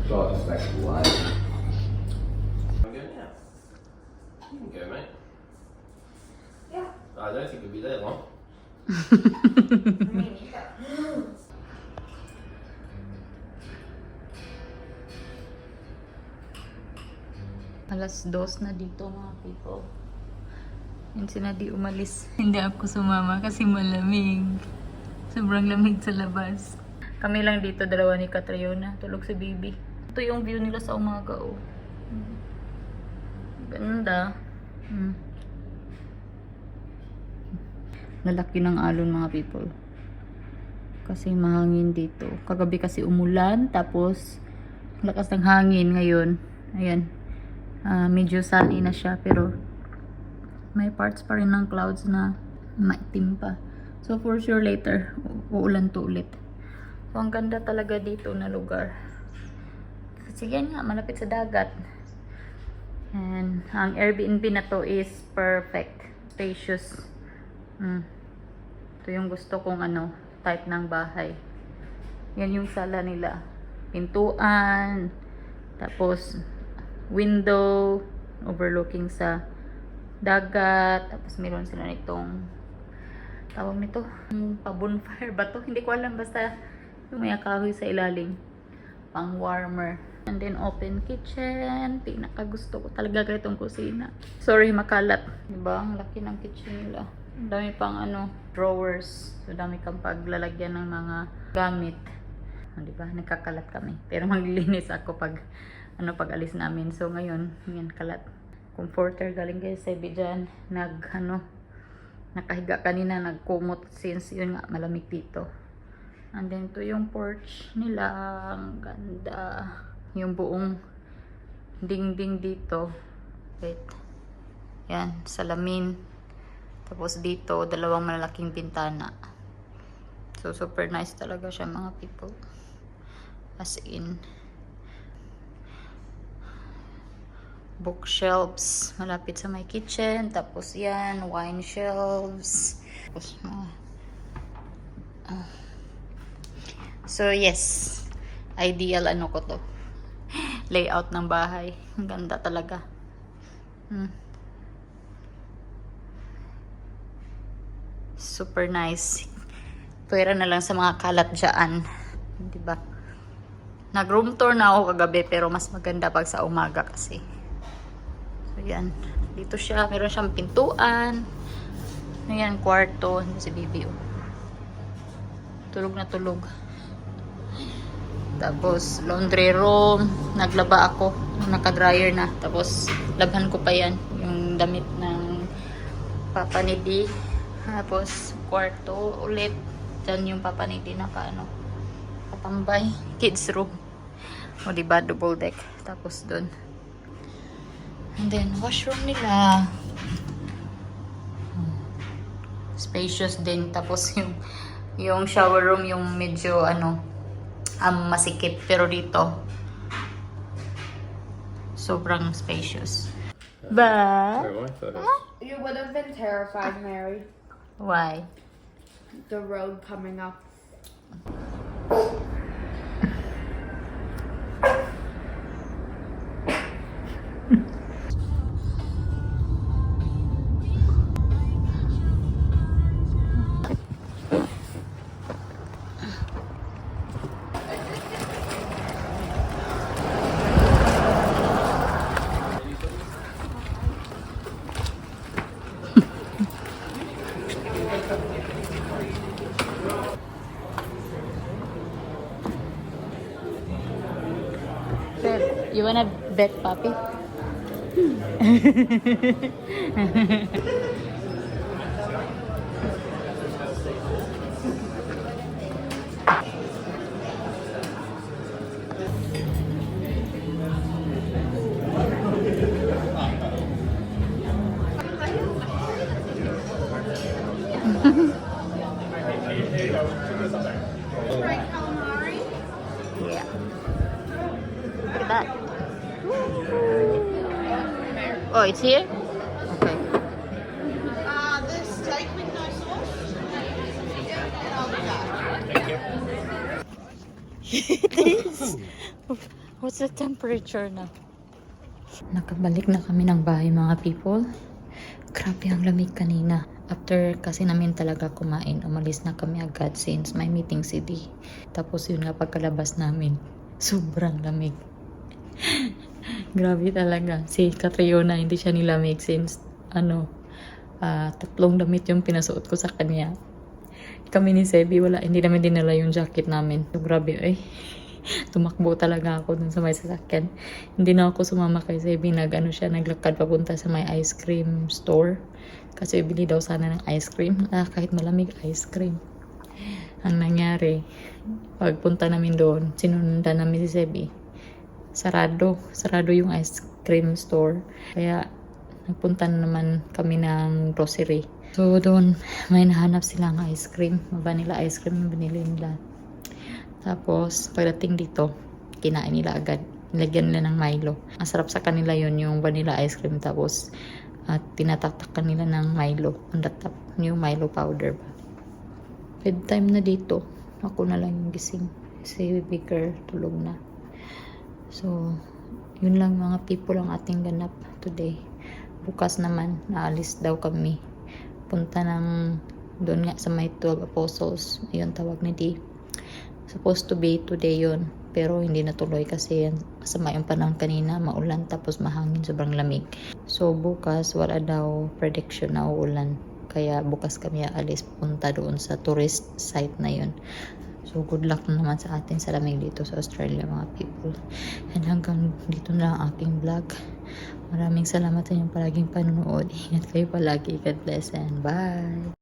Got a special way. I'm going now. You can go, mate. Yeah. I don't think you'll be there long. Me neither. Alas 2 na dito mga people. Yun sila di umalis. Hindi ako sumama kasi malamig. Sobrang lamig sa labas. Kami lang dito, dalawa ni Catriona. Tulog si Bibi. Ito yung view nila sa umaga, oh. Ganda. Lalaki ng alon mga people. Kasi mahangin dito. Kagabi kasi umulan. Tapos, lakas ng hangin ngayon. Ayan. Medyo sunny na siya. Pero, may parts pa rin ng clouds na maitim pa. So, for sure later, uulan to ulit. So, ang ganda talaga dito na lugar. Kasi yan nga, malapit sa dagat. And, ang Airbnb na to is perfect. Spacious. Ito yung gusto kong type ng bahay. Yan yung sala nila. Pintuan. Tapos, window. Overlooking sa dagat. Tapos, meron sila nitong tawag nito. Pa-bonfire ba to? Hindi ko alam. Basta, yung may kahoy sa ilalim. Pang warmer. And then open kitchen. Pinakagusto ko talaga itong kusina. Sorry, makalat. Diba? Ang laki ng kitchen nila. Ang dami pang drawers. So, dami kang paglalagyan ng mga gamit. Diba? Nagkakalat kami. Pero maglilinis ako pag alis namin. So, ngayon, yan kalat. Comforter galing kayo sa dyan. Nakahiga kanina, nagkumot since yun nga, malamig dito. And then, ito yung porch nila. Ang ganda. Yung buong dingding dito. Wait. Yan, salamin. Tapos dito, dalawang malalaking bintana. So, super nice talaga siya mga people. As in. Bookshelves. Malapit sa my kitchen. Tapos yan, wine shelves. Tapos, so, yes. Ideal ko to. Layout ng bahay. Ang ganda talaga. Super nice. Pwera na lang sa mga kalat dyan. Diba? Nag-room tour na ako kagabi pero mas maganda pag sa umaga kasi. So, yan. Dito siya. Meron siyang pintuan. Ayan, kwarto. Si Bibi. Tulog na tulog. Tapos, laundry room. Naglaba ako. Naka-dryer na. Tapos, labhan ko pa yan. Yung damit ng Papa ni D. Tapos, kwarto ulit. Diyan yung Papa ni D katambay. Kids room. O, diba? Double deck. Tapos, dun. And then, washroom nila. Spacious din. Tapos, yung shower room, yung medyo, masikip. Pero dito, sobrang spacious. Ba? Very well, so You would have been terrified, Mary. Why? The road coming up. You wanna bet, Papi? Yeah. Look at that. Oh, it's here? Okay. The steak with no sauce. Yeah, and I'll do that. It is. What's the temperature na? Nakabalik na kami ng bahay mga people. Grabe ang lamig kanina. After kasi namin talaga kumain, umalis na kami agad since may meeting si D. Tapos yun nga pagkalabas namin, sobrang lamig. Grabe talaga. Si Catriona hindi siya nilamig since tatlong damit yung pinasuot ko sa kanya. Kami ni Sebi, hindi namin dinala yung jacket namin. So grabe tumakbo talaga ako dun sa may sasakyan. Hindi na ako sumama kay Sebi. Naglakad papunta sa may ice cream store. Kasi bili daw sana ng ice cream. Kahit malamig ice cream. Ang nangyari, pagpunta namin doon, sinundan namin si Sebi. Sarado yung ice cream store. Kaya nagpunta na naman kami ng grocery. So doon, may nahanap silang ice cream. Vanilla ice cream yung binili nila. Tapos, pagdating dito, kinain nila agad. Nilagyan nila ng Milo. Ang sarap sa kanila yun, yung vanilla ice cream. Tapos, tinataktakan nila ng Milo. On the top, yung Milo powder. Bedtime na dito. Ako na lang yung gising. Si Baker, tulog na. So, yun lang mga people ang ating ganap today. Bukas naman, naalis daw kami. Punta ng doon nga sa may 12 Apostles. Ayun, tawag ni D. Supposed to be today yun. Pero hindi natuloy kasi masama yung panahon kanina. Maulan tapos mahangin, sobrang lamig. So bukas, wala daw prediction na uulan. Kaya bukas kami aalis punta doon sa tourist site na yun. So good luck naman sa atin sa lamig dito sa Australia mga people. And hanggang dito na ang aking vlog. Maraming salamat sa inyong palaging panonood. Ingat kayo palagi. God bless and bye!